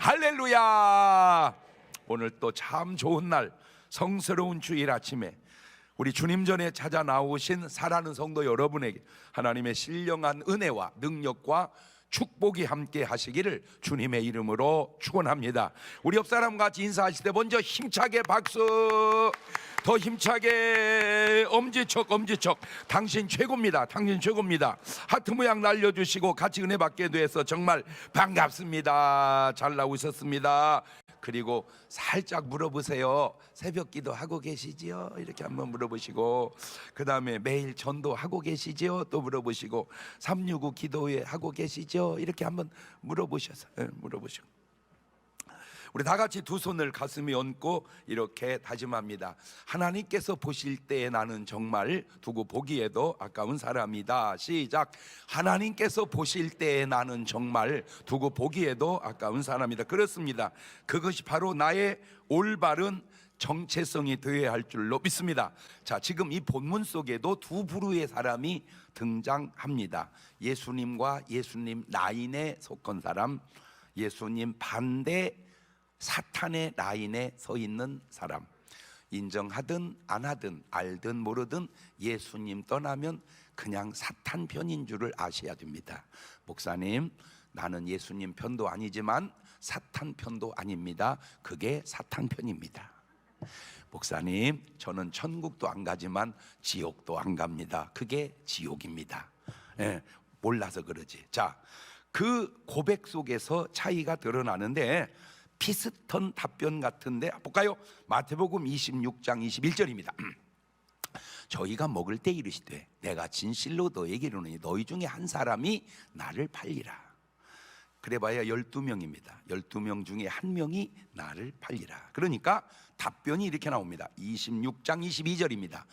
할렐루야. 오늘 또 참 좋은 날, 성스러운 주일 아침에 우리 주님 전에 찾아 나오신 사랑하는 성도 여러분에게 하나님의 신령한 은혜와 능력과 축복이 함께 하시기를 주님의 이름으로 축원합니다. 우리 옆 사람 같이 인사하실 때 먼저 힘차게 박수, 더 힘차게 엄지척 엄지척. 당신 최고입니다. 당신 최고입니다. 하트 모양 날려주시고 같이 은혜 받게 돼서 정말 반갑습니다. 잘 나오셨습니다. 그리고 살짝 물어보세요. 새벽 기도 하고 계시지요? 이렇게 한번 물어보시고, 그 다음에 매일 전도 하고 계시지요? 또 물어보시고, 365 기도회 하고 계시죠? 이렇게 한번 물어보셔서 물어보시고, 우리 다 같이 두 손을 가슴에 얹고 이렇게 다짐합니다. 하나님께서 보실 때에 나는 정말 두고 보기에도 아까운 사람이다. 시작. 하나님께서 보실 때에 나는 정말 두고 보기에도 아까운 사람이다. 그렇습니다. 그것이 바로 나의 올바른 정체성이 되어야 할 줄로 믿습니다. 자, 지금 이 본문 속에도 두 부류의 사람이 등장합니다. 예수님과 예수님 라인에 속한 사람, 예수님 반대 사탄의 라인에 서 있는 사람. 인정하든 안 하든 알든 모르든 예수님 떠나면 그냥 사탄 편인 줄을 아셔야 됩니다. 목사님, 나는 예수님 편도 아니지만 사탄 편도 아닙니다. 그게 사탄 편입니다. 목사님, 저는 천국도 안 가지만 지옥도 안 갑니다. 그게 지옥입니다. 몰라서 그러지. 자, 그 고백 속에서 차이가 드러나는데 비슷한 답변 같은데 볼까요? 마태복음 26장 21절입니다. 저희가 먹을 때 이르시되 내가 진실로 너에게 이르노니 너희 중에 한 사람이 나를 팔리라. 그래봐야 12명입니다 12명 중에 한 명이 나를 팔리라. 그러니까 답변이 이렇게 나옵니다. 26장 22절입니다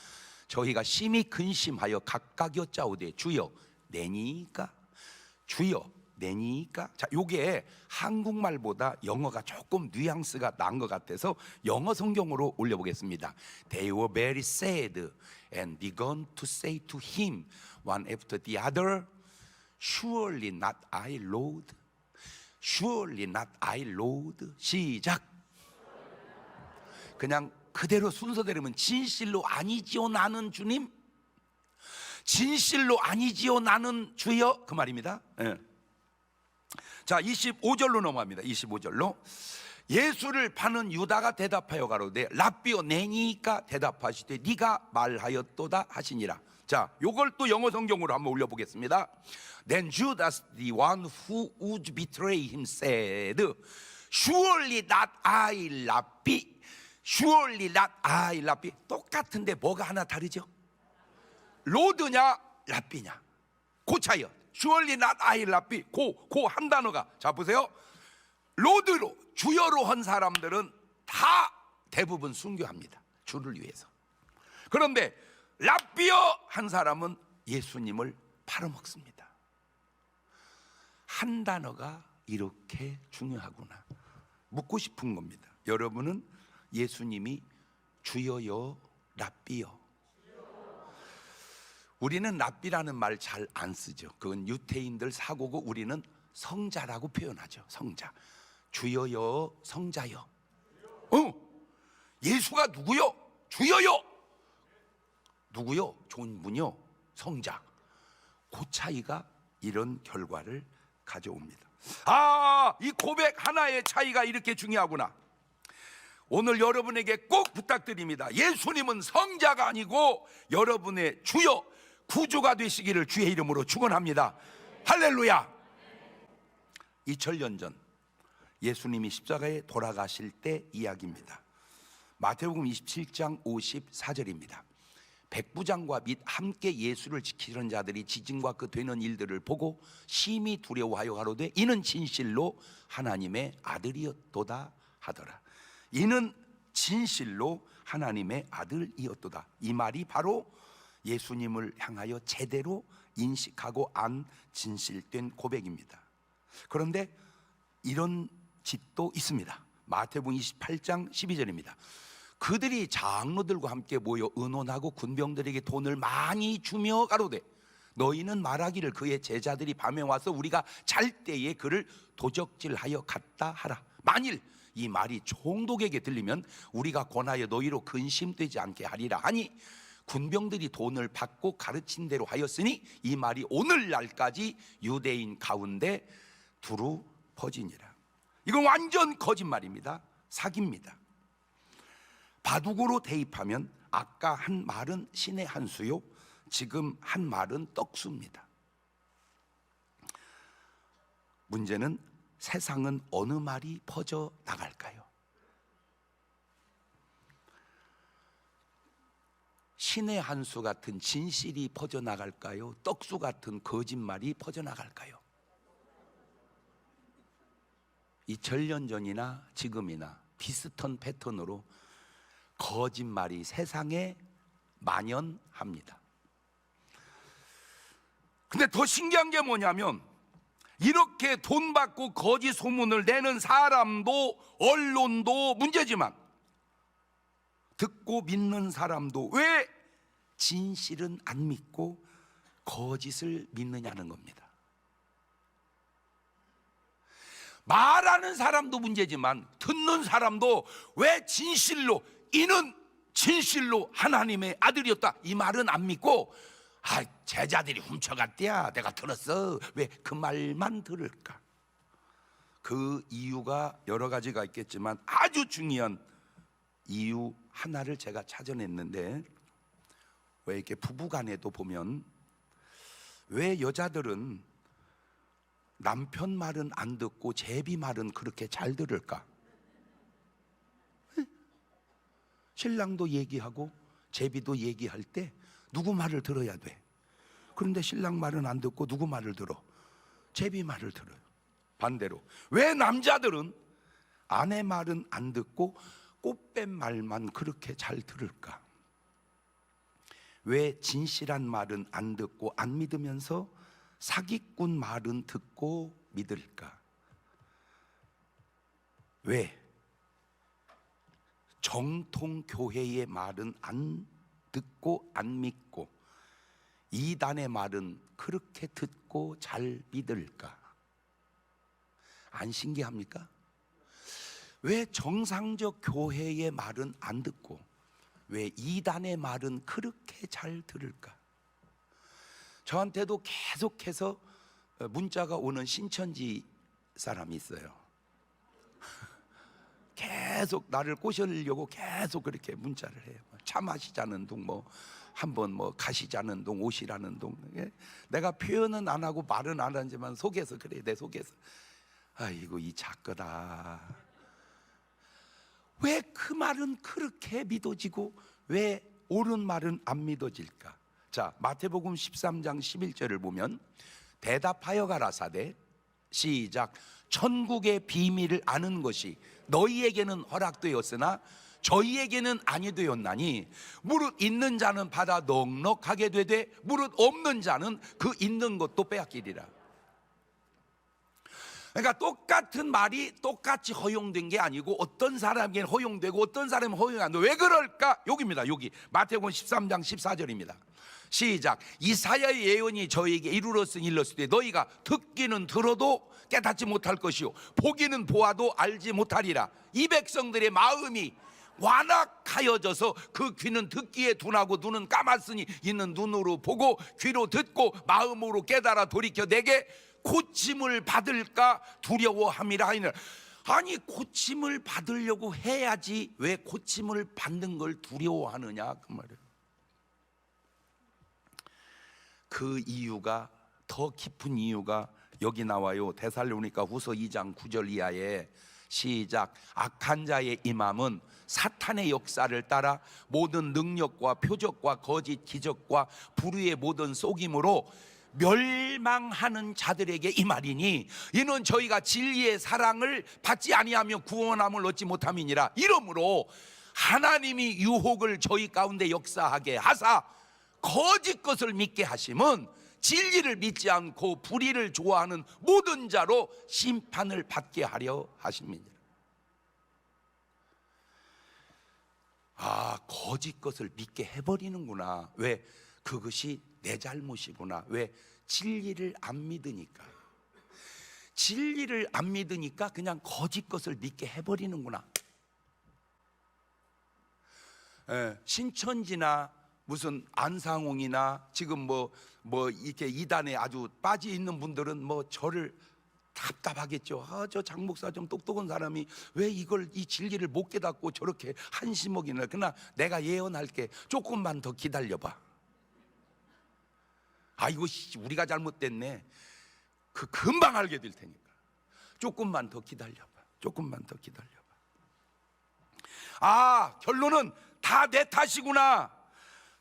저희가 심히 근심하여 각각 여짜오되 주여 내니까, 주여 내니까. 자, 요게 한국말보다 영어가 조금 뉘앙스가 난 것 같아서 영어 성경으로 올려보겠습니다. They were very sad and began to say to him one after the other, Surely not I, Lord. Surely not I, Lord. 시작. 그냥 그대로 순서대로면 진실로 아니지요 나는 주님, 진실로 아니지요 나는 주여, 그 말입니다. 자, 25절로 넘어갑니다. 25절로 예수를 파는 유다가 대답하여 가로되 랍비오 내니까 대답하시되 네가 말하였도다 하시니라. 자, 요걸 또 영어 성경으로 한번 올려보겠습니다. Then Judas, the one who would betray him, said, Surely not I, Rabbi. Surely not I, Rabbi. 똑같은데 뭐가 하나 다르죠? 로드냐 랍비냐, 그 차이요. Surely not I, Rabbi. 그 한 단어가, 자 보세요. 로드로, 주여로 한 사람들은 다 대부분 순교합니다. 주를 위해서. 그런데 랍비여 한 사람은 예수님을 팔아먹습니다. 한 단어가 이렇게 중요하구나. 묻고 싶은 겁니다. 여러분은 예수님이 주여요 랍비여? 우리는 랍비라는 말 잘 안 쓰죠. 그건 유태인들 사고고 우리는 성자라고 표현하죠. 성자. 주여요 성자요. 예수가 누구요? 주여요. 누구요? 좋은 분요? 성자. 그 차이가 이런 결과를 가져옵니다. 아, 이 고백 하나의 차이가 이렇게 중요하구나. 오늘 여러분에게 꼭 부탁드립니다. 예수님은 성자가 아니고 여러분의 주여, 구주가 되시기를 주의 이름으로 축원합니다. 할렐루야. 2000년 전 예수님이 십자가에 돌아가실 때 이야기입니다. 마태복음 27장 54절입니다 백부장과 및 함께 예수를 지키는 자들이 지진과 그 되는 일들을 보고 심히 두려워하여 가로되 이는 진실로 하나님의 아들이었도다 하더라. 이는 진실로 하나님의 아들이었도다. 이 말이 바로 예수님을 향하여 제대로 인식하고 안 진실된 고백입니다. 그런데 이런 짓도 있습니다. 마태복음 28장 12절입니다 그들이 장로들과 함께 모여 의논하고 군병들에게 돈을 많이 주며 가로되 너희는 말하기를 그의 제자들이 밤에 와서 우리가 잘 때에 그를 도적질하여 갔다 하라. 만일 이 말이 총독에게 들리면 우리가 권하여 너희로 근심되지 않게 하리라 하니 군병들이 돈을 받고 가르친 대로 하였으니 이 말이 오늘날까지 유대인 가운데 두루 퍼지니라. 이건 완전 거짓말입니다. 사기입니다. 바둑으로 대입하면 아까 한 말은 신의 한 수요, 지금 한 말은 떡수입니다. 문제는 세상은 어느 말이 퍼져 나갈까요? 신의 한 수 같은 진실이 퍼져 나갈까요? 떡수 같은 거짓말이 퍼져 나갈까요? 2000년 전이나 지금이나 비슷한 패턴으로 거짓말이 세상에 만연합니다. 근데 더 신기한 게 뭐냐면 이렇게 돈 받고 거짓 소문을 내는 사람도 언론도 문제지만 듣고 믿는 사람도 왜 진실은 안 믿고 거짓을 믿느냐는 겁니다. 말하는 사람도 문제지만 듣는 사람도 왜 진실로, 이는 진실로 하나님의 아들이었다, 이 말은 안 믿고 제자들이 훔쳐갔대야 내가 들었어, 왜 그 말만 들을까? 그 이유가 여러 가지가 있겠지만 아주 중요한 이유 하나를 제가 찾아냈는데, 왜 이렇게 부부간에도 보면 왜 여자들은 남편 말은 안 듣고 제비 말은 그렇게 잘 들을까? 신랑도 얘기하고 제비도 얘기할 때 누구 말을 들어야 돼. 그런데 신랑 말은 안 듣고 누구 말을 들어? 제비 말을 들어요. 반대로 왜 남자들은 아내 말은 안 듣고 꽃뱀 말만 그렇게 잘 들을까? 왜 진실한 말은 안 듣고 안 믿으면서 사기꾼 말은 듣고 믿을까? 왜 정통 교회의 말은 안 듣고 안 믿고 이단의 말은 그렇게 듣고 잘 믿을까? 안 신기합니까? 왜 정상적 교회의 말은 안 듣고 왜 이단의 말은 그렇게 잘 들을까? 저한테도 계속해서 문자가 오는 신천지 사람이 있어요. 계속 나를 꼬시려고 계속 그렇게 문자를 해요. 차 마시자는 둥, 한번 가시자는 둥, 오시라는 둥. 내가 표현은 안 하고 말은 안 하지만 속에서 그래, 내 속에서 아이고 이 작거다. 왜 그 말은 그렇게 믿어지고 왜 옳은 말은 안 믿어질까? 자, 마태복음 13장 11절을 보면 대답하여 가라사대, 시작, 천국의 비밀을 아는 것이 너희에게는 허락되었으나 저희에게는 아니 되었나니 무릇 있는 자는 받아 넉넉하게 되되 무릇 없는 자는 그 있는 것도 빼앗기리라. 그러니까 똑같은 말이 똑같이 허용된 게 아니고 어떤 사람에게는 허용되고 어떤 사람은 허용이 안 돼. 왜 그럴까? 여기입니다. 여기 마태복음 13장 14절입니다. 시작, 이사야의 예언이 저에게 이르렀으니 일렀으되 너희가 듣기는 들어도 깨닫지 못할 것이요 보기는 보아도 알지 못하리라. 이 백성들의 마음이 완악하여져서 그 귀는 듣기에 둔하고 눈은 감았으니 이는 눈으로 보고 귀로 듣고 마음으로 깨달아 돌이켜 내게 고침을 받을까 두려워함이라 하니라. 아니 고침을 받으려고 해야지 왜 고침을 받는 걸 두려워하느냐 그 말이에요. 그 이유가, 더 깊은 이유가 여기 나와요. 데살로니가 후서 2장 9절 이하에 시작, 악한 자의 임함은 사탄의 역사를 따라 모든 능력과 표적과 거짓 기적과 불의의 모든 속임으로 멸망하는 자들에게 이 말이니 이는 저희가 진리의 사랑을 받지 아니하며 구원함을 얻지 못함이니라. 이러므로 하나님이 유혹을 저희 가운데 역사하게 하사 거짓 것을 믿게 하심은 진리를 믿지 않고 불의를 좋아하는 모든 자로 심판을 받게 하려 하심이니라. 거짓 것을 믿게 해버리는구나. 왜? 그것이 내 잘못이구나. 왜? 진리를 안 믿으니까. 진리를 안 믿으니까 그냥 거짓 것을 믿게 해버리는구나. 신천지나 무슨 안상홍이나 지금 뭐 이렇게 이단에 아주 빠져 있는 분들은 뭐 저를 답답하겠죠. 저 장 목사 좀 똑똑한 사람이 왜 이 진리를 못 깨닫고 저렇게 한심하기나. 그러나 내가 예언할게. 조금만 더 기다려봐. 아이고 우리가 잘못됐네. 금방 알게 될 테니까. 조금만 더 기다려봐. 조금만 더 기다려봐. 결론은 다 내 탓이구나.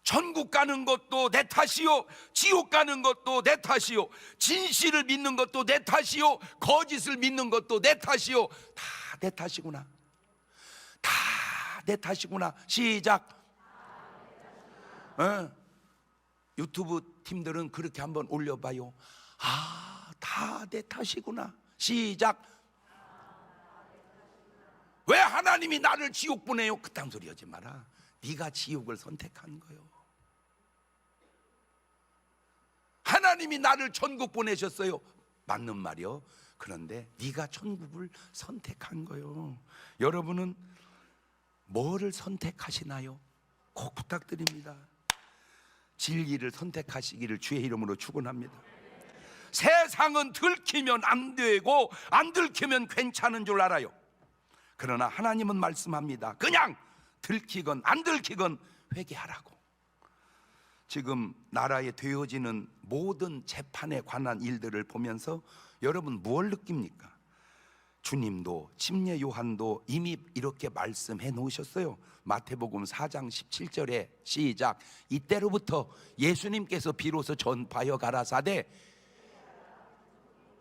천국 가는 것도 내 탓이요, 지옥 가는 것도 내 탓이요, 진실을 믿는 것도 내 탓이요, 거짓을 믿는 것도 내 탓이요. 다 내 탓이구나. 다 내 탓이구나. 시작. 유튜브 팀들은 그렇게 한번 올려봐요. 다 내 탓이구나. 시작. 왜 하나님이 나를 지옥 보내요? 그딴 소리 하지 마라. 네가 지옥을 선택한 거요. 하나님이 나를 천국 보내셨어요. 맞는 말이요. 그런데 네가 천국을 선택한 거요. 여러분은 뭐를 선택하시나요? 꼭 부탁드립니다. 진리를 선택하시기를 주의 이름으로 축원합니다. 세상은 들키면 안 되고 안 들키면 괜찮은 줄 알아요. 그러나 하나님은 말씀합니다. 그냥 들키건 안 들키건 회개하라고. 지금 나라에 되어지는 모든 재판에 관한 일들을 보면서 여러분 무엇을 느낍니까? 주님도 침례 요한도 이미 이렇게 말씀해 놓으셨어요. 마태복음 4장 17절에 시작. 이때로부터 예수님께서 비로소 전파하여 가라사대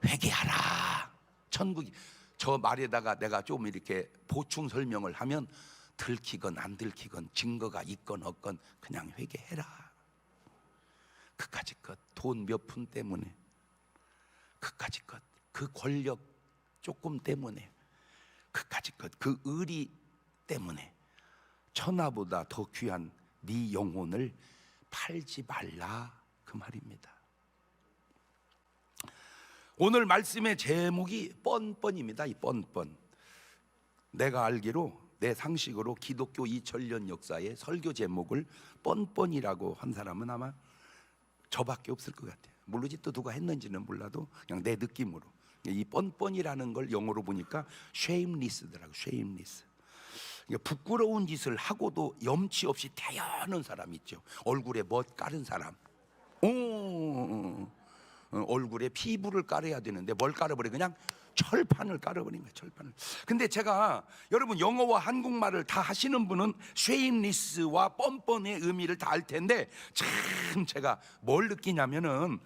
회개하라. 천국이. 저 말에다가 내가 좀 이렇게 보충 설명을 하면 들키건 안 들키건 증거가 있건 없건 그냥 회개해라. 그까짓 것, 돈 몇 푼 때문에, 그까짓 것, 그 권력 조금 때문에, 그까짓 것, 그 의리 때문에 천하보다 더 귀한 네 영혼을 팔지 말라. 그 말입니다. 오늘 말씀의 제목이 뻔뻔입니다. 이 뻔뻔. 내가 알기로 내 상식으로 기독교 2000년 역사의 설교 제목을 뻔뻔이라고 한 사람은 아마 저밖에 없을 것 같아요. 모르지 또 누가 했는지는 몰라도 그냥 내 느낌으로. 이 뻔뻔이라는 걸 영어로 보니까 shameless더라고. shameless. 부끄러운 짓을 하고도 염치 없이 대하는 사람 있죠. 얼굴에 멋 깔은 사람. 얼굴에 피부를 깔아야 되는데 뭘 깔아버려? 그냥 철판을 깔아버린 거예요. 철판을. 근데 제가 여러분 영어와 한국말을 다 하시는 분은 shameless와 뻔뻔의 의미를 다 알 텐데 참 제가 뭘 느끼냐면은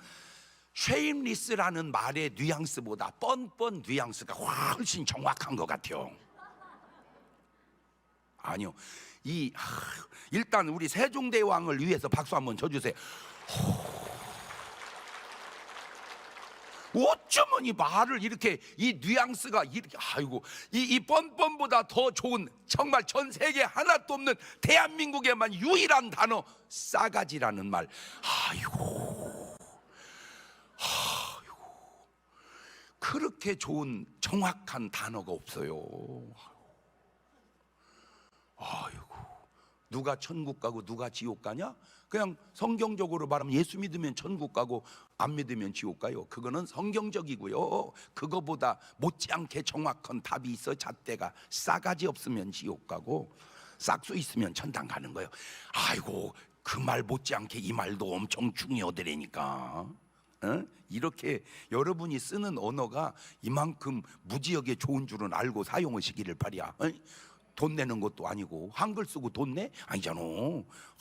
shameless라는 말의 뉘앙스보다 뻔뻔 뉘앙스가 훨씬 정확한 것 같아요. 아니요. 일단 우리 세종대왕을 위해서 박수 한번 쳐주세요. 어쩌면 이 말을 이렇게 이 뉘앙스가 이렇게 이 뻔뻔보다 더 좋은 정말 전 세계 하나도 없는 대한민국에만 유일한 단어 싸가지라는 말. 그렇게 좋은 정확한 단어가 없어요. 누가 천국 가고 누가 지옥 가냐? 그냥 성경적으로 말하면 예수 믿으면 천국 가고 안 믿으면 지옥 가요. 그거는 성경적이고요. 그거보다 못지않게 정확한 답이 있어. 잣대가 싸가지 없으면 지옥 가고 싹수 있으면 천당 가는 거예요. 그 말 못지않게 이 말도 엄청 중요하더라니까. 이렇게 여러분이 쓰는 언어가 이만큼 무지하게 좋은 줄은 알고 사용하시기를 바라야. 돈 내는 것도 아니고 한글 쓰고 돈 내? 아니잖아.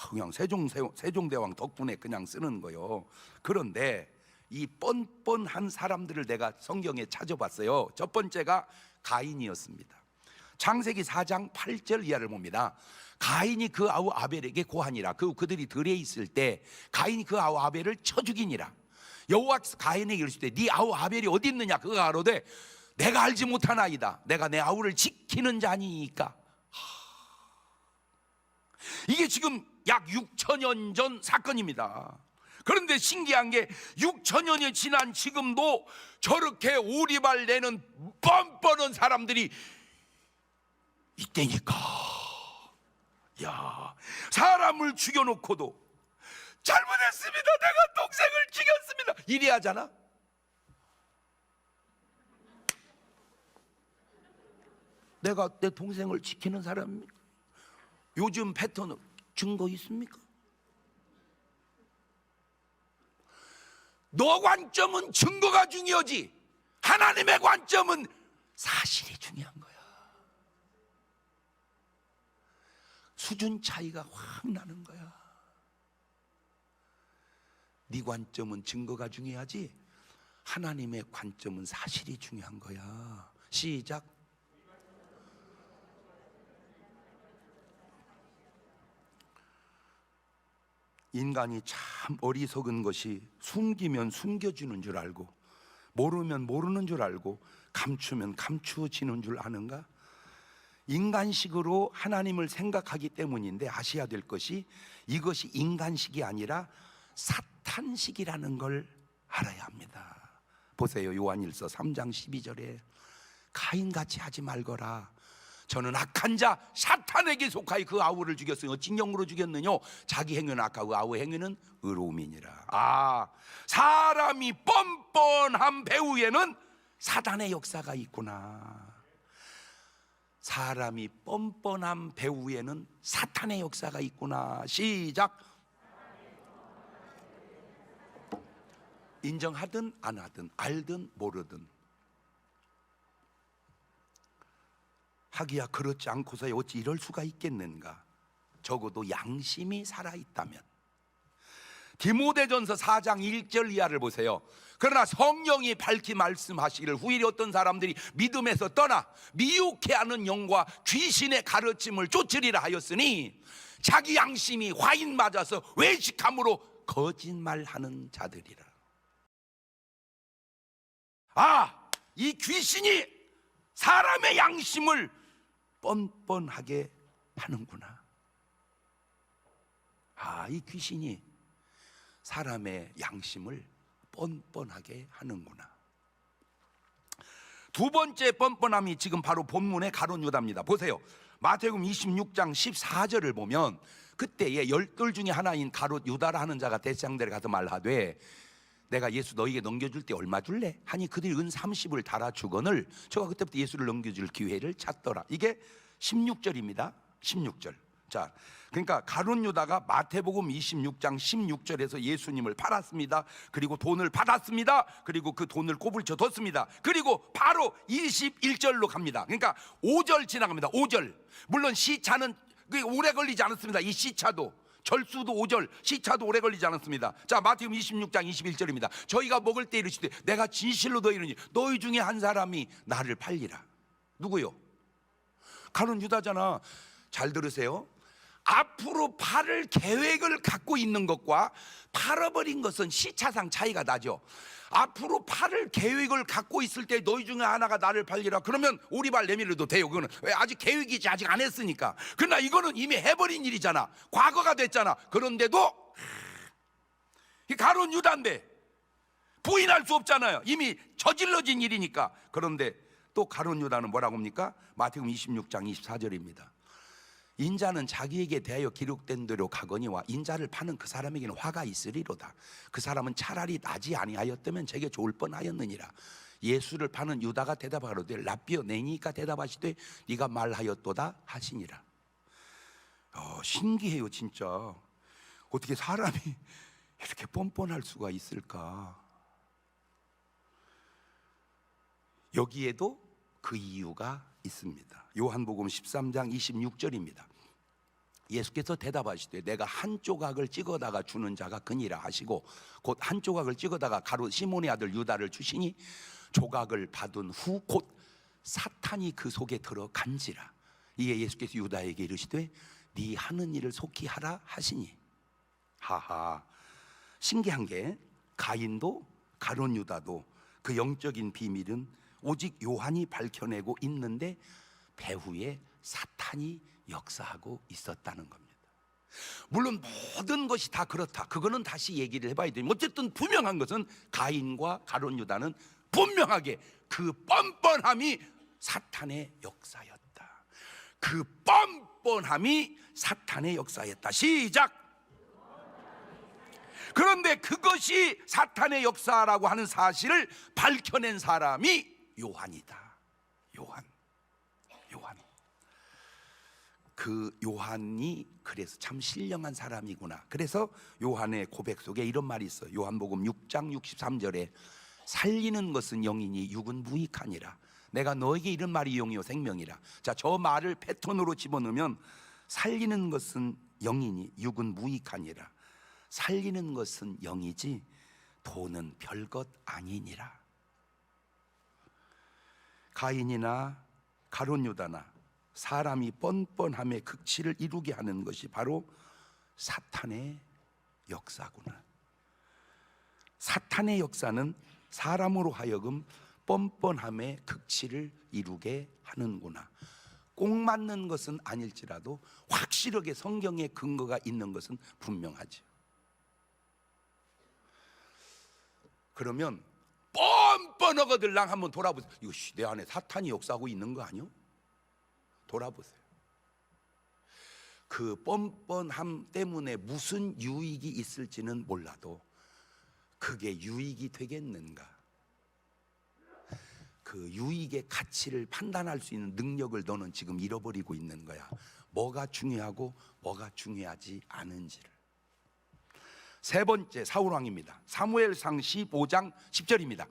그냥 세종대왕 덕분에 그냥 쓰는 거요. 그런데 이 뻔뻔한 사람들을 내가 성경에 찾아봤어요. 첫 번째가 가인이었습니다. 창세기 4장 8절 이하를 봅니다. 가인이 그 아우 아벨에게 고하니라. 그들이 들에 있을 때 가인이 그 아우 아벨을 쳐 죽이니라. 여호와께서 가인에게 이르시되 네 아우 아벨이 어디 있느냐? 그가 가로되 내가 알지 못하나이다. 내가 내 아우를 지키는 자니까. 이게 지금 약 6천년 전 사건입니다. 그런데 신기한 게 6천년이 지난 지금도 저렇게 오리발 내는 뻔뻔한 사람들이 있다니까. 야, 사람을 죽여놓고도 잘못했습니다, 내가 동생을 죽였습니다, 이래 하잖아. 내가 내 동생을 지키는 사람입니까? 요즘 패턴은 증거 있습니까? 너 관점은 증거가 중요하지, 하나님의 관점은 사실이 중요한 거야. 수준 차이가 확 나는 거야. 네 관점은 증거가 중요하지, 하나님의 관점은 사실이 중요한 거야. 시작. 인간이 참 어리석은 것이 숨기면 숨겨지는 줄 알고, 모르면 모르는 줄 알고, 감추면 감추어지는 줄 아는가? 인간식으로 하나님을 생각하기 때문인데 아셔야 될 것이, 이것이 인간식이 아니라 사탄식이라는 걸 알아야 합니다. 보세요, 요한일서 3장 12절에 가인같이 하지 말거라. 저는 악한 자 사탄에게 속하여 그 아우를 죽였으니 어찌 영으로 죽였느냐? 자기 행위는 악하고 아우의 행위는 의로움이니라. 아, 사람이 뻔뻔한 배후에는 사단의 역사가 있구나. 사람이 뻔뻔한 배후에는 사탄의 역사가 있구나. 시작. 인정하든 안 하든, 알든 모르든, 하기야 그렇지 않고서 어찌 이럴 수가 있겠는가? 적어도 양심이 살아있다면. 디모데전서 4장 1절 이하를 보세요. 그러나 성령이 밝히 말씀하시기를 후일에 어떤 사람들이 믿음에서 떠나 미혹해 하는 영과 귀신의 가르침을 쫓으리라 하였으니 자기 양심이 화인 맞아서 외식함으로 거짓말하는 자들이라. 아, 이 귀신이 사람의 양심을 뻔뻔하게 하는구나. 아, 이 귀신이 사람의 양심을 뻔뻔하게 하는구나. 두 번째 뻔뻔함이 지금 바로 본문의 가룟 유다입니다. 보세요, 마태복음 26장 14절을 보면 그때에 10돌 중에 하나인 가룟 유다라 하는 자가 대장들에 가서 말하되 내가 예수 너에게 넘겨줄 때 얼마 줄래? 하니 그들이 은 30을 달아 주거늘 저가 그때부터 예수를 넘겨줄 기회를 찾더라. 이게 16절입니다 16절. 자, 그러니까 가룟 유다가 마태복음 26장 16절에서 예수님을 팔았습니다. 그리고 돈을 받았습니다. 그리고 그 돈을 꼬불쳐 뒀습니다. 그리고 바로 21절로 갑니다. 그러니까 5절 지나갑니다. 5절. 물론 시차는 오래 걸리지 않았습니다. 이 시차도, 절수도 5절, 시차도 오래 걸리지 않았습니다. 자, 마태복음 26장 21절입니다. 저희가 먹을 때 이르시되 내가 진실로 너희 이르니 너희 중에 한 사람이 나를 팔리라. 누구요? 가룟 유다잖아. 잘 들으세요. 앞으로 팔을 계획을 갖고 있는 것과 팔아버린 것은 시차상 차이가 나죠. 앞으로 팔을 계획을 갖고 있을 때 너희 중에 하나가 나를 팔리라, 그러면 오리발 내밀어도 돼요. 그거는 왜? 아직 계획이지, 아직 안 했으니까. 그러나 이거는 이미 해버린 일이잖아. 과거가 됐잖아. 그런데도 이 가룟 유다인데 부인할 수 없잖아요. 이미 저질러진 일이니까. 그런데 또 가룟 유다는 뭐라고 합니까? 마태복음 26장 24절입니다. 인자는 자기에게 대하여 기록된 대로 가거니와 인자를 파는 그 사람에게는 화가 있으리로다. 그 사람은 차라리 나지 아니하였다면 제게 좋을 뻔하였느니라. 예수를 파는 유다가 대답하로되 라비어 내니까 대답하시되 네가 말하였도다 하시니라. 신기해요 진짜. 어떻게 사람이 이렇게 뻔뻔할 수가 있을까? 여기에도 그 이유가 있습니다. 요한복음 13장 26절입니다. 예수께서 대답하시되 내가 한 조각을 찍어다가 주는 자가 그니라 하시고 곧 한 조각을 찍어다가 가룟 시몬의 아들 유다를 주시니 조각을 받은 후 곧 사탄이 그 속에 들어간지라. 이에 예수께서 유다에게 이르시되 네 하는 일을 속히 하라 하시니. 하하, 신기한 게 가인도 가룟 유다도 그 영적인 비밀은 오직 요한이 밝혀내고 있는데 배후에 사탄이 역사하고 있었다는 겁니다. 물론 모든 것이 다 그렇다, 그거는 다시 얘기를 해봐야 돼요. 어쨌든 분명한 것은 가인과 가룟 유다는 분명하게 그 뻔뻔함이 사탄의 역사였다. 그 뻔뻔함이 사탄의 역사였다. 시작. 그런데 그것이 사탄의 역사라고 하는 사실을 밝혀낸 사람이 요한이다. 요한. 그 요한이 그래서 참 신령한 사람이구나. 그래서 요한의 고백 속에 이런 말이 있어요. 요한복음 6장 63절에 살리는 것은 영이니 육은 무익하니라. 내가 너에게 이런 말이 영이요 생명이라. 자, 저 말을 패턴으로 집어넣으면 살리는 것은 영이니 육은 무익하니라. 살리는 것은 영이지 돈은 별것 아니니라. 가인이나 가룟 유다나 사람이 뻔뻔함의 극치를 이루게 하는 것이 바로 사탄의 역사구나. 사탄의 역사는 사람으로 하여금 뻔뻔함의 극치를 이루게 하는구나. 꼭 맞는 것은 아닐지라도 확실하게 성경에 근거가 있는 것은 분명하죠. 그러면 뻔뻔하거들랑 한번 돌아보세요. 이거 내 안에 사탄이 역사하고 있는 거 아니요? 돌아보세요. 그 뻔뻔함 때문에 무슨 유익이 있을지는 몰라도 그게 유익이 되겠는가? 그 유익의 가치를 판단할 수 있는 능력을 너는 지금 잃어버리고 있는 거야. 뭐가 중요하고 뭐가 중요하지 않은지를. 세 번째, 사울왕입니다. 사무엘상 15장 10절입니다.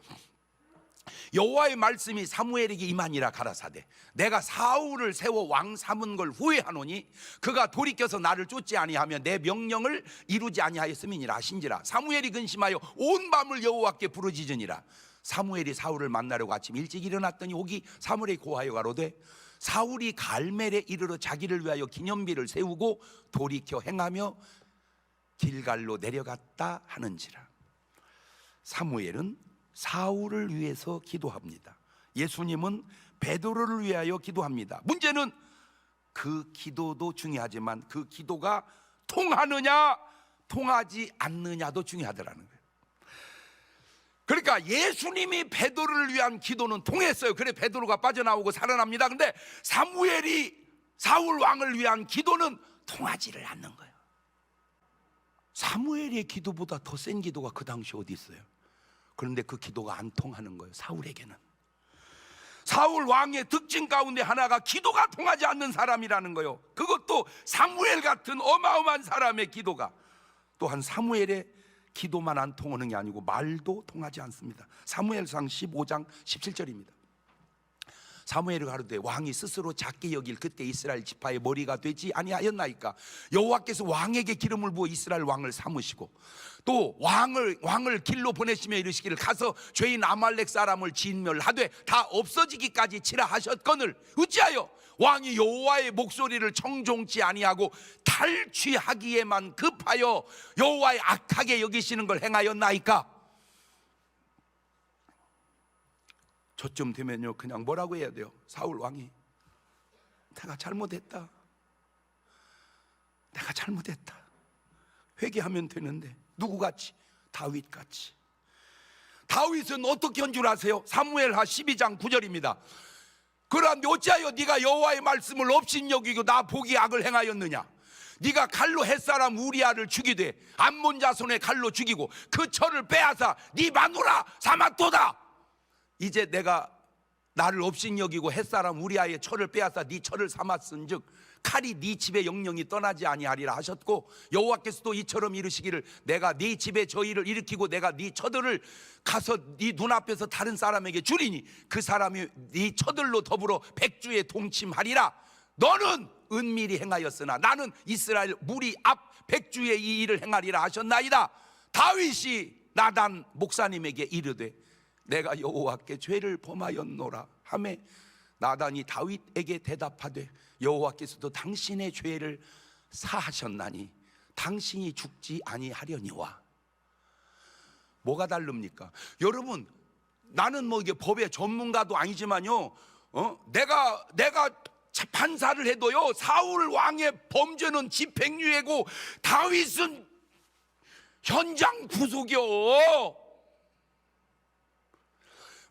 여호와의 말씀이 사무엘에게 임하니라 가라사대 내가 사울을 세워 왕 삼은 걸 후회하노니 그가 돌이켜서 나를 쫓지 아니하며 내 명령을 이루지 아니하였음이니라 하신지라. 사무엘이 근심하여 온 밤을 여호와께 부르짖으니라. 사무엘이 사울을 만나려고 아침 일찍 일어났더니 혹이 사무엘이 고하여 가로되 사울이 갈멜에 이르러 자기를 위하여 기념비를 세우고 돌이켜 행하며 길갈로 내려갔다 하는지라. 사무엘은 사울을 위해서 기도합니다. 예수님은 베드로를 위하여 기도합니다. 문제는 그 기도도 중요하지만 그 기도가 통하느냐 통하지 않느냐도 중요하더라는 거예요. 그러니까 예수님이 베드로를 위한 기도는 통했어요. 그래 베드로가 빠져나오고 살아납니다. 근데 사무엘이 사울 왕을 위한 기도는 통하지를 않는 거예요. 사무엘의 기도보다 더 센 기도가 그 당시 어디 있어요? 그런데 그 기도가 안 통하는 거예요. 사울에게는. 사울 왕의 특징 가운데 하나가 기도가 통하지 않는 사람이라는 거예요. 그것도 사무엘 같은 어마어마한 사람의 기도가. 또한 사무엘의 기도만 안 통하는 게 아니고 말도 통하지 않습니다. 사무엘상 15장 17절입니다. 사무엘이 가로되 왕이 스스로 작게 여길 그때 이스라엘 지파의 머리가 되지 아니하였나이까. 여호와께서 왕에게 기름을 부어 이스라엘 왕을 삼으시고 또 왕을 길로 보내시며 이르시기를 가서 죄인 아말렉 사람을 진멸하되 다 없어지기까지 치라 하셨거늘 어찌하여 왕이 여호와의 목소리를 청종치 아니하고 탈취하기에만 급하여 여호와의 악하게 여기시는 걸 행하였나이까. 저쯤 되면요 그냥 뭐라고 해야 돼요? 사울 왕이 내가 잘못했다, 내가 잘못했다 회개하면 되는데 누구같이? 다윗같이. 다윗은 어떻게 한 줄 아세요? 사무엘하 12장 9절입니다. 그런데 어찌하여 네가 여호와의 말씀을 업신여기고 나 보기 악을 행하였느냐? 네가 칼로 햇사람 우리아를 죽이되 암몬 자손의 칼로 죽이고 그 철을 빼앗아 네 마누라 삼았도다. 이제 내가 나를 업신여기고 햇사람 우리아의 철을 빼앗아 네 철을 삼았은즉 칼이 네 집의 영영이 떠나지 아니하리라 하셨고 여호와께서도 이처럼 이르시기를 내가 네 집에 저희를 일으키고 내가 네 처들을 가서 네 눈앞에서 다른 사람에게 주리니 그 사람이 네 처들로 더불어 백주에 동침하리라. 너는 은밀히 행하였으나 나는 이스라엘 무리 앞 백주에 이 일을 행하리라 하셨나이다. 다윗이 나단 목사님에게 이르되 내가 여호와께 죄를 범하였노라 하매 나단이 다윗에게 대답하되 여호와께서도 당신의 죄를 사하셨나니 당신이 죽지 아니하려니와. 뭐가 다릅니까? 여러분 나는 뭐 이게 법의 전문가도 아니지만요 내가 판사를 해도요, 사울 왕의 범죄는 집행유예고 다윗은 현장 구속이요.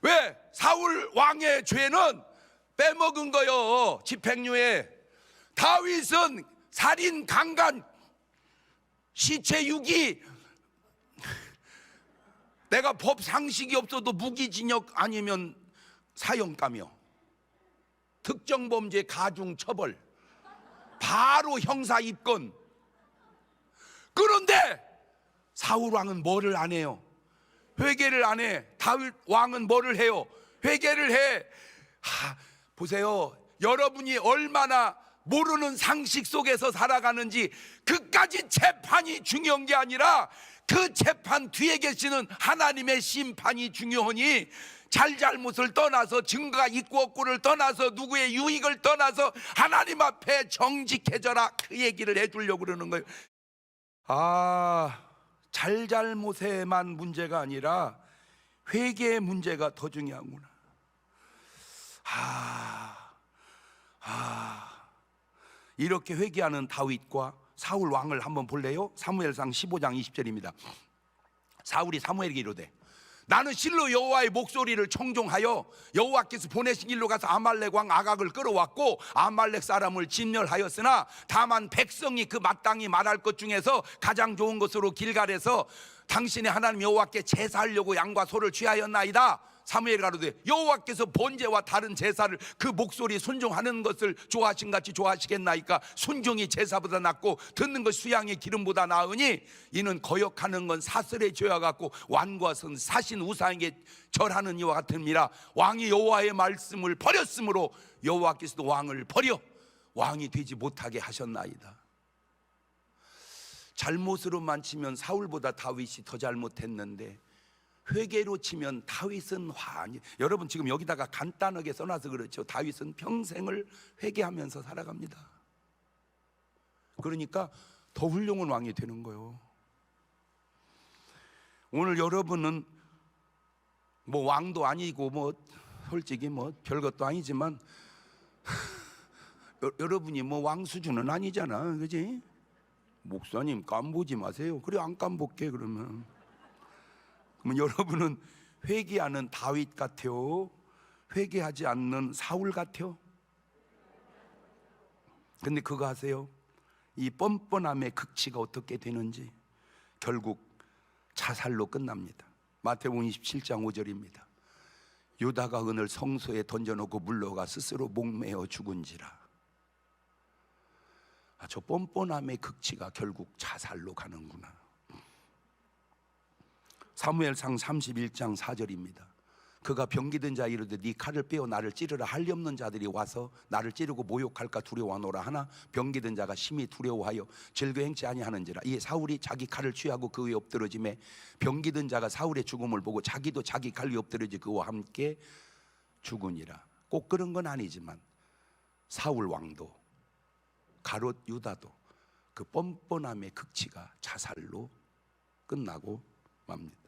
왜? 사울 왕의 죄는 빼먹은 거요, 집행유예. 다윗은 살인, 강간, 시체 유기. 내가 법 상식이 없어도 무기징역 아니면 사형감이요. 특정 범죄 가중 처벌, 바로 형사 입건. 그런데 사울 왕은 뭐를 안 해요? 회개를 안 해. 다윗 왕은 뭐를 해요? 회개를 해. 보세요, 여러분이 얼마나 모르는 상식 속에서 살아가는지. 그까지 재판이 중요한 게 아니라 그 재판 뒤에 계시는 하나님의 심판이 중요하니, 잘잘못을 떠나서, 증거가 있고 없고를 떠나서, 누구의 유익을 떠나서 하나님 앞에 정직해져라, 그 얘기를 해주려고 그러는 거예요. 잘잘못에만 문제가 아니라 회개의 문제가 더 중요하구나. 이렇게 회개하는 다윗과 사울 왕을 한번 볼래요? 사무엘상 15장 20절입니다. 사울이 사무엘에게 이르되, 나는 실로 여호와의 목소리를 청종하여 여호와께서 보내신 길로 가서 아말렉 왕 아각을 끌어왔고 아말렉 사람을 진멸하였으나, 다만 백성이 그 마땅히 말할 것 중에서 가장 좋은 것으로 길갈에서 당신의 하나님 여호와께 제사하려고 양과 소를 취하였나이다. 사무엘 가로되, 여호와께서 번제와 다른 제사를 그 목소리 순종하는 것을 좋아하신 같이 좋아하시겠나이까? 순종이 제사보다 낫고 듣는 것 수양의 기름보다 나으니, 이는 거역하는 건 사슬의 죄와 같고 완고한 사신 우상에게 절하는 이와 같음이라. 왕이 여호와의 말씀을 버렸으므로 여호와께서도 왕을 버려 왕이 되지 못하게 하셨나이다. 잘못으로만 치면 사울보다 다윗이 더 잘못했는데, 회개로 치면 다윗은 여러분 지금 여기다가 간단하게 써놔서 그렇죠. 다윗은 평생을 회개하면서 살아갑니다. 그러니까 더 훌륭한 왕이 되는 거예요. 오늘 여러분은 뭐 왕도 아니고 뭐 솔직히 뭐 별것도 아니지만 여러분이 뭐 왕 수준은 아니잖아, 그지? 목사님 깜보지 마세요. 그래, 안 깜볼게. 그러면 여러분은 회개하는 다윗 같아요? 회개하지 않는 사울 같아요? 근데 그거 아세요? 이 뻔뻔함의 극치가 어떻게 되는지 결국 자살로 끝납니다. 마태복음 27장 5절입니다. 유다가 은을 성소에 던져놓고 물러가 스스로 목매어 죽은지라. 저 뻔뻔함의 극치가 결국 자살로 가는구나. 사무엘상 31장 4절입니다. 그가 병기든 자 이르되, 네 칼을 빼어 나를 찌르라. 할리 없는 자들이 와서 나를 찌르고 모욕할까 두려워하노라 하나 병기든 자가 심히 두려워하여 즐겨 행치 아니하는지라. 이 사울이 자기 칼을 취하고 그 위에 엎드러짐에 병기든 자가 사울의 죽음을 보고 자기도 자기 칼 위에 엎드러지 그와 함께 죽으니라. 꼭 그런 건 아니지만 사울 왕도 가롯 유다도 그 뻔뻔함의 극치가 자살로 끝나고 맙니다.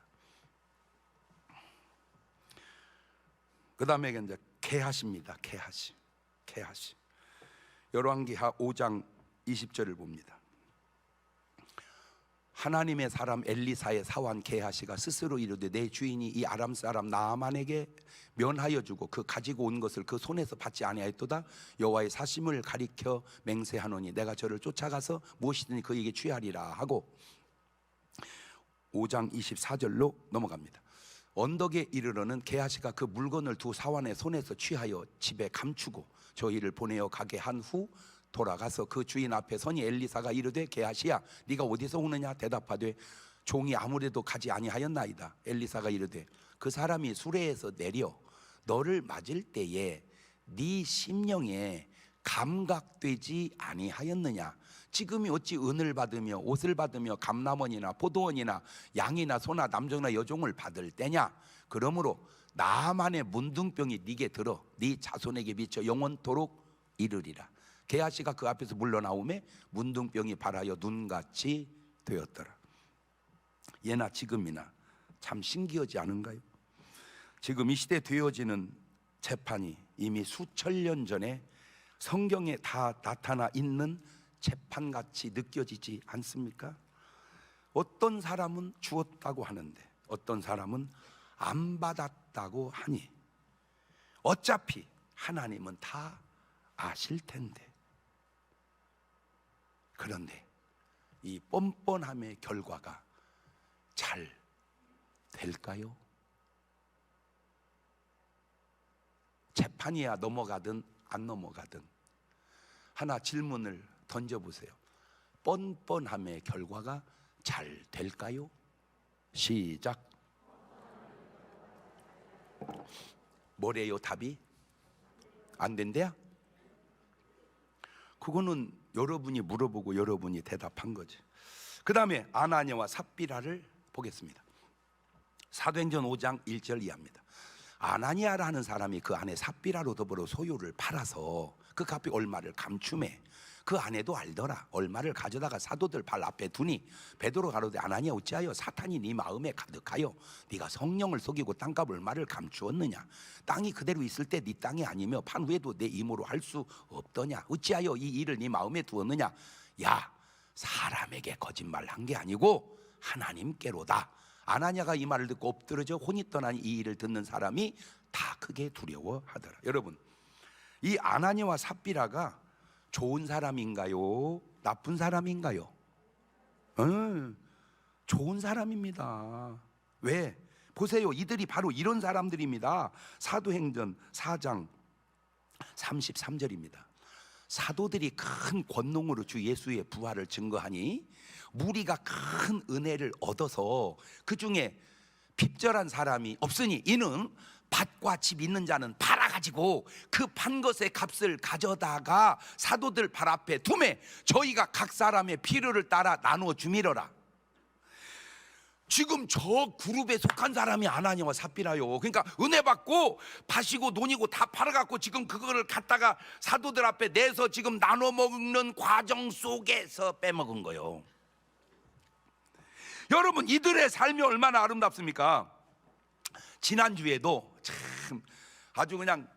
그 다음에 이제 게하시입니다. 게하시. 열왕기하 5장 20절을 봅니다. 하나님의 사람 엘리사의 사환 게하시가 스스로 이르되, 내 주인이 이 아람 사람 나아만에게 면하여 주고 그 가지고 온 것을 그 손에서 받지 아니하였도다. 여호와의 사심을 가리켜 맹세하노니 내가 저를 쫓아가서 무엇이든지 그에게 취하리라 하고 5장 24절로 넘어갑니다. 언덕에 이르러는 게하시가 그 물건을 두 사환의 손에서 취하여 집에 감추고 저희를 보내어 가게 한 후 돌아가서 그 주인 앞에 서니 엘리사가 이르되, 게하시야 네가 어디서 오느냐? 대답하되, 종이 아무래도 가지 아니하였나이다. 엘리사가 이르되, 그 사람이 수레에서 내려 너를 맞을 때에 네 심령에 감각되지 아니하였느냐? 지금이 어찌 은을 받으며 옷을 받으며 감남원이나 포도원이나 양이나 소나 남종이나 여종을 받을 때냐? 그러므로 나만의 문둥병이 네게 들어 네 자손에게 미쳐 영원토록 이르리라. 게하시가 그 앞에서 물러나오매 문둥병이 발하여 눈같이 되었더라. 예나 지금이나 참 신기하지 않은가요? 지금 이 시대 되어지는 재판이 이미 수천 년 전에 성경에 다 나타나 있는 재판같이 느껴지지 않습니까? 어떤 사람은 주었다고 하는데 어떤 사람은 안 받았다고 하니 어차피 하나님은 다 아실 텐데. 그런데 이 뻔뻔함의 결과가 잘 될까요? 재판이야 넘어가든 안 넘어가든 하나 질문을 던져보세요. 뻔뻔함의 결과가 잘 될까요? 시작. 뭐래요 답이? 안 된대요? 그거는 여러분이 물어보고 여러분이 대답한 거지. 그 다음에 아나니아와 삽비라를 보겠습니다. 사도행전 5장 1절 이하입니다. 아나니아라는 사람이 그 안에 삽비라로 더불어 소유를 팔아서 그 값이 얼마를 감춤해. 그 아내도 알더라. 얼마를 가져다가 사도들 발 앞에 두니 베드로 가로되 아나니아 어찌하여 사탄이 네 마음에 가득하여 네가 성령을 속이고 땅값 얼마를 감추었느냐. 땅이 그대로 있을 때 네 땅이 아니며 판 후에도 내 임으로 할 수 없더냐. 어찌하여 이 일을 네 마음에 두었느냐. 야, 사람에게 거짓말한 게 아니고 하나님께로다. 아나니아가 이 말을 듣고 엎드러져 혼이 떠난 이 일을 듣는 사람이 다 크게 두려워하더라. 여러분, 이 아나니아와 삽비라가 좋은 사람인가요? 나쁜 사람인가요? 좋은 사람입니다. 왜? 보세요. 이들이 바로 이런 사람들입니다. 사도행전 4장 33절입니다. 사도들이 큰 권능으로 주 예수의 부활을 증거하니 무리가 큰 은혜를 얻어서 그 중에 핍절한 사람이 없으니 이는 밭과 집 있는 자는 팔아가지고 그 판 것의 값을 가져다가 사도들 발 앞에 두매 저희가 각 사람의 필요를 따라 나누어 주미러라. 지금 저 그룹에 속한 사람이 아나니아와 삽비라요. 그러니까 은혜 받고 밭이고 논이고 다 팔아갖고 지금 그거를 갖다가 사도들 앞에 내서 지금 나눠 먹는 과정 속에서 빼먹은 거예요. 여러분, 이들의 삶이 얼마나 아름답습니까? 지난주에도 참 아주 그냥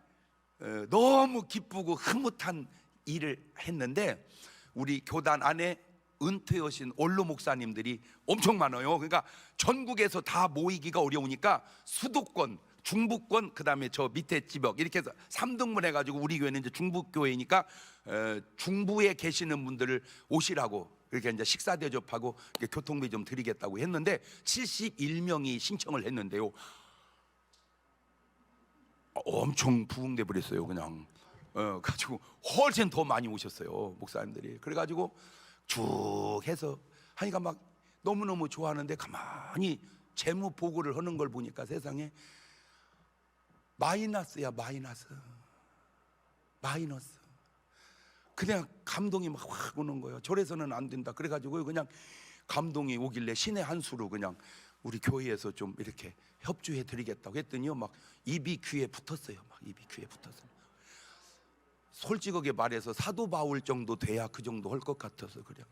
너무 기쁘고 흐뭇한 일을 했는데 우리 교단 안에 은퇴하신 원로 목사님들이 엄청 많아요. 그러니까 전국에서 다 모이기가 어려우니까 수도권, 중부권, 그 다음에 저 밑에 지역 이렇게 해서 3등분 해가지고 우리 교회는 이제 중부교회니까 중부에 계시는 분들을 오시라고 이렇게 이제 식사 대접하고 교통비 좀 드리겠다고 했는데 71명이 신청을 했는데요. 엄청 부흥돼 버렸어요. 그냥 가지고 훨씬 더 많이 오셨어요, 목사님들이. 그래가지고 쭉 해서 하니까 막 너무너무 좋아하는데 가만히 재무 보고를 하는 걸 보니까 세상에 마이너스야. 마이너스. 그냥 감동이 막 확 오는 거예요. 저래서는 안 된다. 그래가지고 그냥 감동이 오길래 신의 한 수로 그냥 우리 교회에서 좀 이렇게 협조해 드리겠다고 했더니요, 막 입이 귀에 붙었어요. 막 입이 귀에 붙었어요. 솔직하게 말해서 사도 바울 정도 돼야 그 정도 할 것 같아서 그냥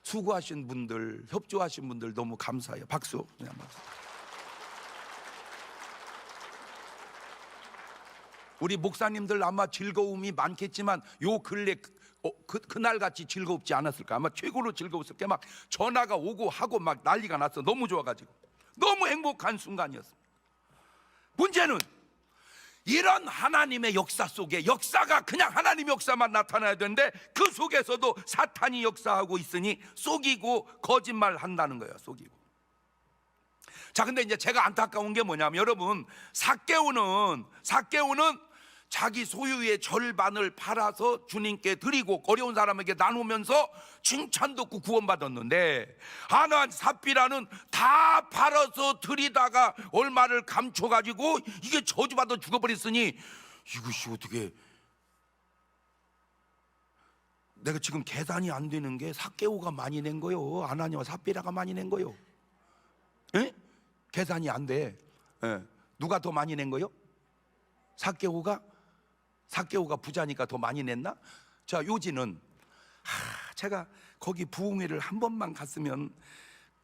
수고하신 분들, 협조하신 분들 너무 감사해요. 박수. 그냥 박수. 우리 목사님들 아마 즐거움이 많겠지만 요 근래 그날같이 즐겁지 않았을까. 아마 최고로 즐거웠을 게 막 전화가 오고 하고 막 난리가 났어. 너무 좋아가지고 너무 행복한 순간이었습니다. 문제는 이런 하나님의 역사 속에 역사가 그냥 하나님의 역사만 나타나야 되는데 그 속에서도 사탄이 역사하고 있으니 속이고 거짓말 한다는 거예요. 속이고. 자, 근데 이제 제가 안타까운 게 뭐냐면 여러분, 삭개오는 자기 소유의 절반을 팔아서 주님께 드리고 어려운 사람에게 나누면서 칭찬 듣고 구원받았는데 아나니아 삽비라는 다 팔아서 드리다가 얼마를 감춰가지고 이게 저주받아 죽어버렸으니 이것이 어떻게, 내가 지금 계산이 안 되는 게 삭개오가 많이 낸 거요, 아나니아와 삽비라가 많이 낸 거요. 에? 계산이 안 돼. 누가 더 많이 낸 거요? 삭개오가 부자니까 더 많이 냈나? 자, 요지는 제가 거기 부흥회를 한 번만 갔으면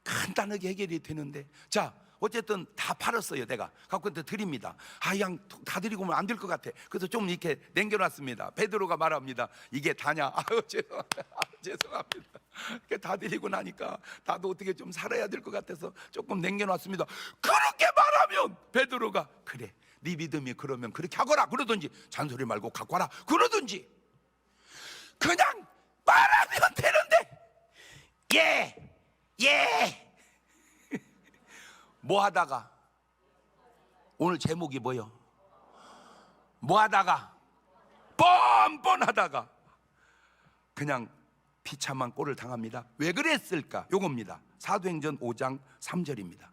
간단하게 해결이 되는데, 자, 어쨌든 다 팔았어요. 내가 갖고 드립니다. 그냥 다 드리고 오면 안 될 것 같아. 그래서 좀 이렇게 남겨놨습니다. 베드로가 말합니다. 이게 다냐? 아유 죄송합니다. 죄송합니다. 다 드리고 나니까 나도 어떻게 좀 살아야 될 것 같아서 조금 남겨놨습니다. 그렇게 말하면 베드로가 그래, 네 믿음이 그러면 그렇게 하거라 그러든지, 잔소리 말고 갖고 와라 그러든지, 그냥 말하면 되는데 예 뭐 하다가, 오늘 제목이 뭐요? 뭐 하다가, 뻔뻔하다가 그냥 비참한 꼴을 당합니다. 왜 그랬을까? 요겁니다. 사도행전 5장 3절입니다.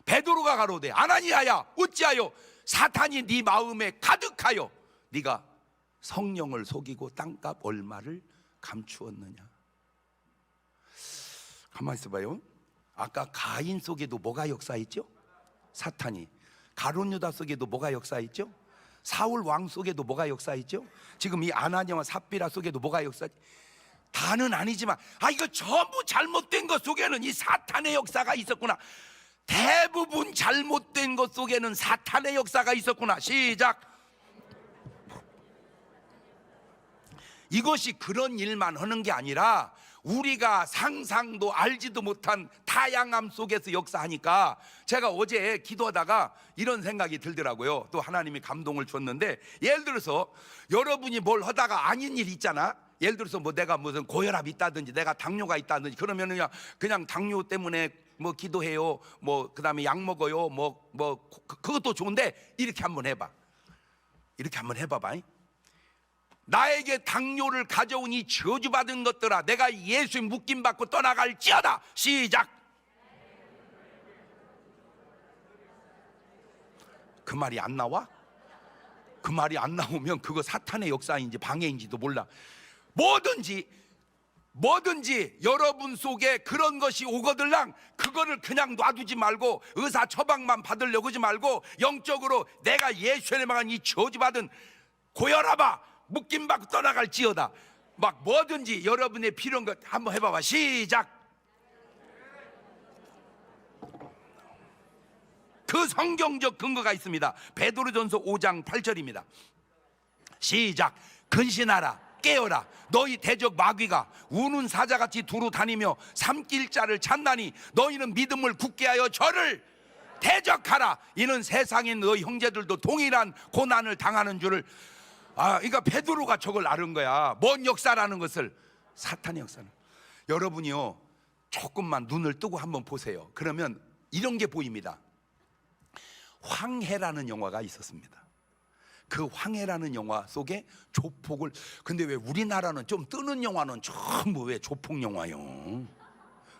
베드로가 가로되 아나니아야 어찌하여 사탄이 네 마음에 가득하여 네가 성령을 속이고 땅값 얼마를 감추었느냐. 가만히 있어봐요. 아까 가인 속에도 뭐가 역사했죠? 사탄이. 가룟 유다 속에도 뭐가 역사했죠? 사울 왕 속에도 뭐가 역사했죠? 지금 이 아나니아와 삽비라 속에도 뭐가 역사했죠? 다는 아니지만 이거 전부 잘못된 것 속에는 이 사탄의 역사가 있었구나. 대부분 잘못된 것 속에는 사탄의 역사가 있었구나. 시작. 이것이 그런 일만 하는 게 아니라 우리가 상상도 알지도 못한 다양함 속에서 역사하니까, 제가 어제 기도하다가 이런 생각이 들더라고요. 또 하나님이 감동을 줬는데, 예를 들어서 여러분이 뭘 하다가 아닌 일 있잖아. 예를 들어서 뭐 내가 무슨 고혈압이 있다든지 내가 당뇨가 있다든지 그러면은 그냥 당뇨 때문에 뭐 기도해요, 뭐 그다음에 약 먹어요, 그것도 좋은데 이렇게 한번 해봐. 이렇게 한번 해봐봐. 나에게 당뇨를 가져온 이 저주받은 것들아, 내가 예수의 묶임받고 떠나갈지어다. 시작. 그 말이 안 나와? 그 말이 안 나오면 그거 사탄의 역사인지 방해인지도 몰라. 뭐든지 여러분 속에 그런 것이 오거들랑 그거를 그냥 놔두지 말고 의사 처방만 받으려고 하지 말고 영적으로 내가 예수의 망한 이 저주받은 고혈압아 묶임받고 떠나갈지어다. 막 뭐든지 여러분의 필요한 것 한번 해봐봐. 시작. 그 성경적 근거가 있습니다. 베드로전서 5장 8절입니다. 시작. 근신하라, 깨어라. 너희 대적 마귀가 우는 사자같이 두루 다니며 삼킬 자를 찾나니 너희는 믿음을 굳게 하여 저를 대적하라. 이는 세상에 너희 형제들도 동일한 고난을 당하는 줄을. 그러니까 베드로가 저걸 아는 거야. 뭔 역사라는 것을? 사탄의 역사는. 여러분이요, 조금만 눈을 뜨고 한번 보세요. 그러면 이런 게 보입니다. 황해라는 영화가 있었습니다. 그 황해라는 영화 속에 조폭을, 근데 왜 우리나라는 좀 뜨는 영화는 전부 왜 조폭 영화요?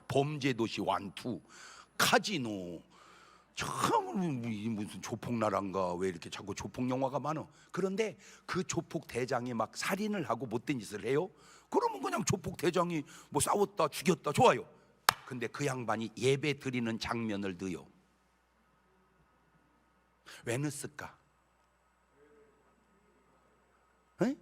범죄도시 완투, 카지노, 참 무슨 조폭 나라인가 왜 이렇게 자꾸 조폭 영화가 많아. 그런데 그 조폭 대장이 막 살인을 하고 못된 짓을 해요. 그러면 그냥 조폭 대장이 뭐 싸웠다 죽였다 좋아요. 근데 그 양반이 예배 드리는 장면을 넣어요. 왜 넣었을까? 에?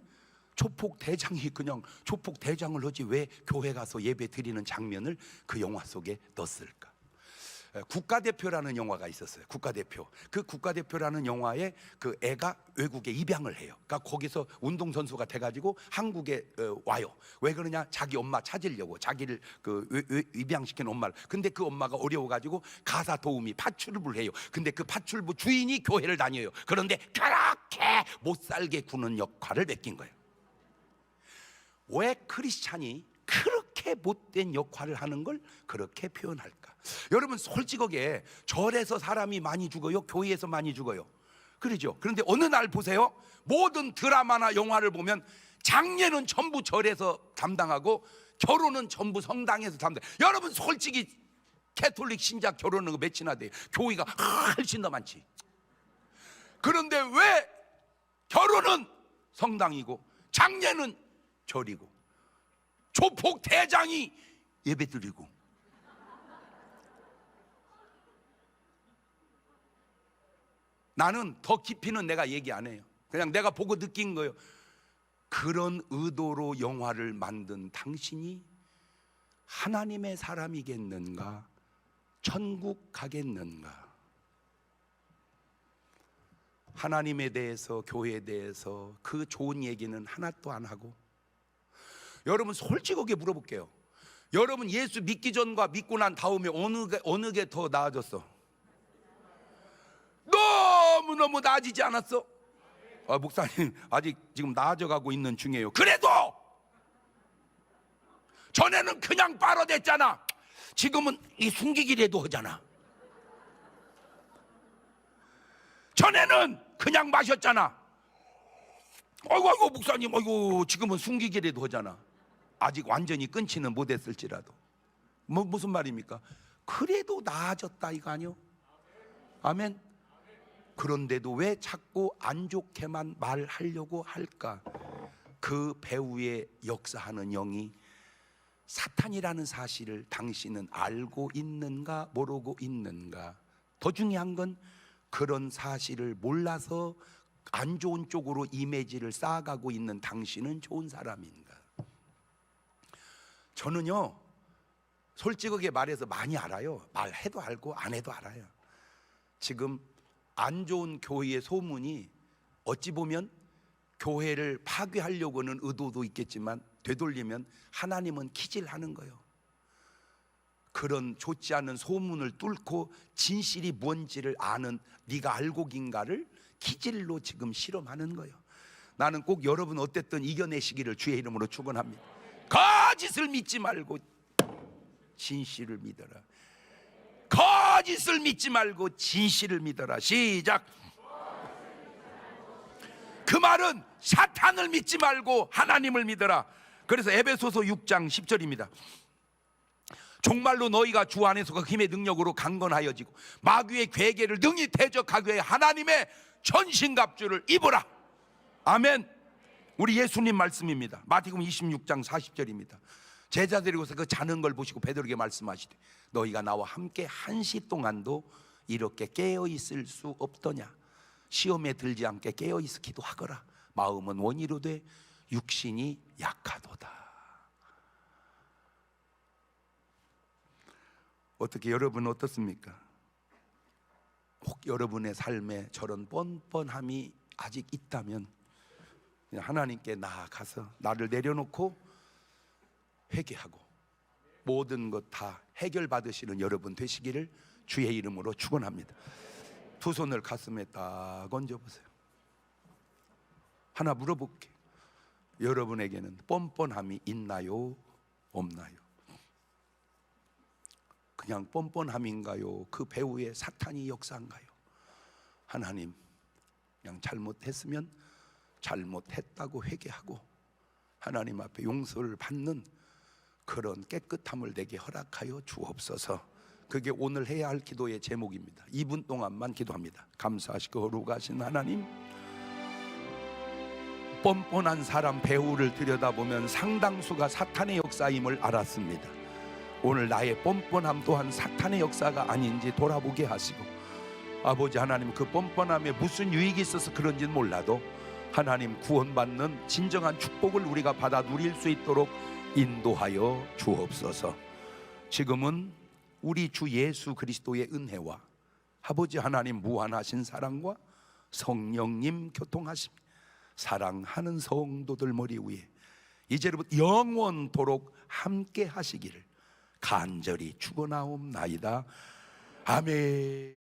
조폭 대장이 그냥 조폭 대장을 하지 왜 교회 가서 예배 드리는 장면을 그 영화 속에 넣었을까? 국가대표라는 영화가 있었어요. 국가대표. 그 국가대표라는 영화에 그 애가 외국에 입양을 해요. 그러니까 거기서 운동선수가 돼가지고 한국에 와요. 왜 그러냐? 자기 엄마 찾으려고, 자기를 입양시킨 엄마를. 근데 그 엄마가 어려워가지고 가사 도우미 파출부를 해요. 근데 그 파출부 주인이 교회를 다녀요. 그런데 그렇게 못살게 구는 역할을 맡긴 거예요. 왜 크리스찬이 그렇게 못된 역할을 하는 걸 그렇게 표현할까? 여러분 솔직하게 절에서 사람이 많이 죽어요? 교회에서 많이 죽어요? 그러죠. 그런데 어느 날 보세요. 모든 드라마나 영화를 보면 장례는 전부 절에서 담당하고 결혼은 전부 성당에서 담당. 여러분 솔직히 캐톨릭 신자 결혼은 거 몇이나 돼요? 교회가 훨씬 더 많지. 그런데 왜 결혼은 성당이고 장례는 절이고 조폭 대장이 예배드리고? 나는 더 깊이는 내가 얘기 안 해요. 그냥 내가 보고 느낀 거예요. 그런 의도로 영화를 만든 당신이 하나님의 사람이겠는가? 천국 가겠는가? 하나님에 대해서, 교회에 대해서 그 좋은 얘기는 하나도 안 하고. 여러분 솔직하게 물어볼게요. 여러분 예수 믿기 전과 믿고 난 다음에 어느 게 더 나아졌어? 너무너무 나아지지 않았어? 목사님 아직 지금 나아져가고 있는 중이에요. 그래도 전에는 그냥 빨아댔잖아. 지금은 이 숨기기라도 하잖아. 전에는 그냥 마셨잖아. 아이고 목사님, 아이고 지금은 숨기기라도 하잖아. 아직 완전히 끊지는 못했을지라도. 무슨 말입니까? 그래도 나아졌다 이거 아니요? 아멘. 그런데도 왜 자꾸 안 좋게만 말하려고 할까? 그 배후에 역사하는 영이 사탄이라는 사실을 당신은 알고 있는가 모르고 있는가? 더 중요한 건 그런 사실을 몰라서 안 좋은 쪽으로 이미지를 쌓아가고 있는 당신은 좋은 사람인가? 저는요 솔직하게 말해서 많이 알아요. 말해도 알고 안 해도 알아요. 지금 안 좋은 교회의 소문이 어찌 보면 교회를 파괴하려고 하는 의도도 있겠지만 되돌리면 하나님은 키질하는 거예요. 그런 좋지 않은 소문을 뚫고 진실이 뭔지를 아는 네가 알고긴가를 키질로 지금 실험하는 거예요. 나는 꼭 여러분 어땠든 이겨내시기를 주의 이름으로 축원합니다. 거짓을 믿지 말고 진실을 믿어라. 거짓을 믿지 말고 진실을 믿어라. 시작. 그 말은 사탄을 믿지 말고 하나님을 믿어라. 그래서 에베소서 6장 10절입니다. 정말로 너희가 주 안에서 그 힘의 능력으로 강건하여지고 마귀의 괴계를 능히 대적하기 위해 하나님의 전신갑주를 입어라. 아멘. 우리 예수님 말씀입니다. 마태복음 26장 40절입니다. 제자들이고서 그 자는 걸 보시고 베드로에게 말씀하시되 너희가 나와 함께 한시 동안도 이렇게 깨어 있을 수 없더냐? 시험에 들지 않게 깨어 있어 기도하거라. 마음은 원이로되 육신이 약하도다. 어떻게 여러분 어떻습니까? 혹 여러분의 삶에 저런 뻔뻔함이 아직 있다면 그냥 하나님께 나아가서 나를 내려놓고 회개하고 모든 것 다 해결받으시는 여러분 되시기를 주의 이름으로 축원합니다. 두 손을 가슴에 딱 얹어보세요. 하나 물어볼게. 여러분에게는 뻔뻔함이 있나요? 없나요? 그냥 뻔뻔함인가요? 그 배후에 사탄이 역사인가요? 하나님, 그냥 잘못했으면 잘못했다고 회개하고 하나님 앞에 용서를 받는 그런 깨끗함을 내게 허락하여 주옵소서. 그게 오늘 해야 할 기도의 제목입니다. 2분 동안만 기도합니다. 감사하시고 거룩하신 하나님, 뻔뻔한 사람 배후를 들여다보면 상당수가 사탄의 역사임을 알았습니다. 오늘 나의 뻔뻔함 또한 사탄의 역사가 아닌지 돌아보게 하시고, 아버지 하나님, 그 뻔뻔함에 무슨 유익이 있어서 그런지는 몰라도 하나님 구원받는 진정한 축복을 우리가 받아 누릴 수 있도록 인도하여 주옵소서. 지금은 우리 주 예수 그리스도의 은혜와 아버지 하나님 무한하신 사랑과 성령님 교통하심, 사랑하는 성도들 머리 위에 이제부터 영원토록 함께 하시기를 간절히 축원하옵나이다. 아멘.